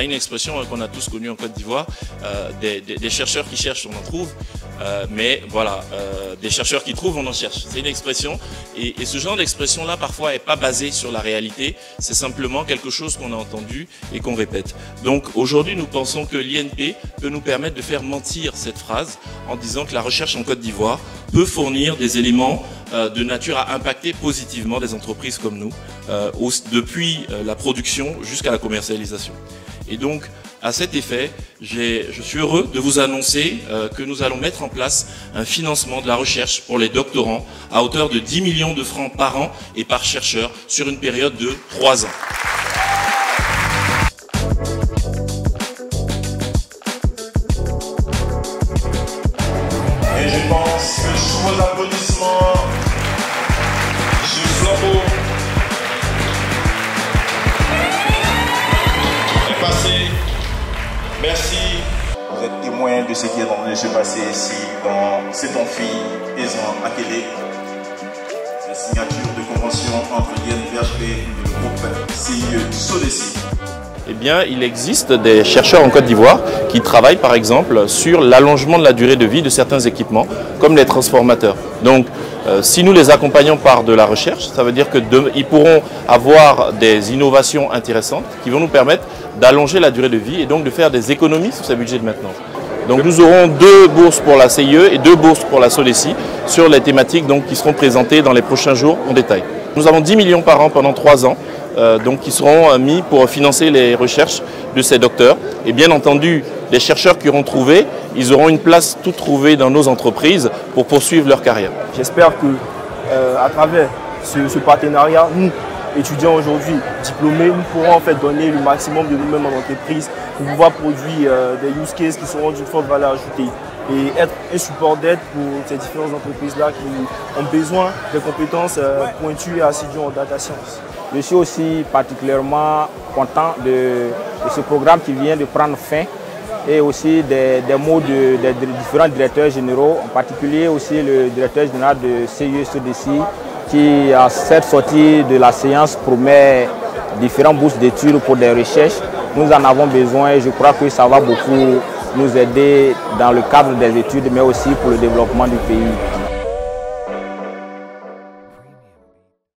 une expression qu'on a tous connue en Côte d'Ivoire, des chercheurs qui cherchent, on en trouve, mais voilà, des chercheurs qui trouvent, on en cherche. C'est une expression, et ce genre d'expression-là, parfois, n'est pas basée sur la réalité, c'est simplement quelque chose qu'on a entendu et qu'on répète. Donc aujourd'hui, nous pensons que l'INP peut nous permettre de faire mentir cette phrase en disant que la recherche en Côte d'Ivoire peut fournir des éléments de nature à impacter positivement des entreprises comme nous, depuis la production jusqu'à la commercialisation. Et donc, à cet effet, je suis heureux de vous annoncer que nous allons mettre en place un financement de la recherche pour les doctorants à hauteur de 10 millions de francs par an et par chercheur sur une période de 3 ans. Et je pense que sous vos applaudissements, ce flambeau est passé. Merci. Vous êtes témoin de ce qui est en train de se passer ici dans cet amphi Ezran Akele. La signature de convention entre l'INVHP et le groupe CIE SODECI. Eh bien, il existe des chercheurs en Côte d'Ivoire qui travaillent par exemple sur l'allongement de la durée de vie de certains équipements, comme les transformateurs. Donc, si nous les accompagnons par de la recherche, ça veut dire qu'ils pourront avoir des innovations intéressantes qui vont nous permettre d'allonger la durée de vie et donc de faire des économies sur ces budgets de maintenance. Donc nous aurons 2 bourses pour la CIE et 2 bourses pour la SODECI sur les thématiques donc, qui seront présentées dans les prochains jours en détail. Nous avons 10 millions par an pendant 3 ans. Donc qui seront mis pour financer les recherches de ces docteurs. Et bien entendu, les chercheurs qui auront trouvé, ils auront une place toute trouvée dans nos entreprises pour poursuivre leur carrière. J'espère que à travers ce partenariat, nous, étudiants aujourd'hui diplômés, nous pourrons en fait donner le maximum de nous-mêmes en entreprise pour pouvoir produire des use cases qui seront d'une forte valeur ajoutée et être un support d'aide pour ces différentes entreprises-là qui ont besoin de compétences pointues et assidues en data science. Je suis aussi particulièrement content de ce programme qui vient de prendre fin et aussi des mots des différents directeurs généraux, en particulier aussi le directeur général de CIE SODECI qui, à cette sortie de la séance, promet différentes bourses d'études pour des recherches. Nous en avons besoin et je crois que ça va beaucoup nous aider dans le cadre des études, mais aussi pour le développement du pays.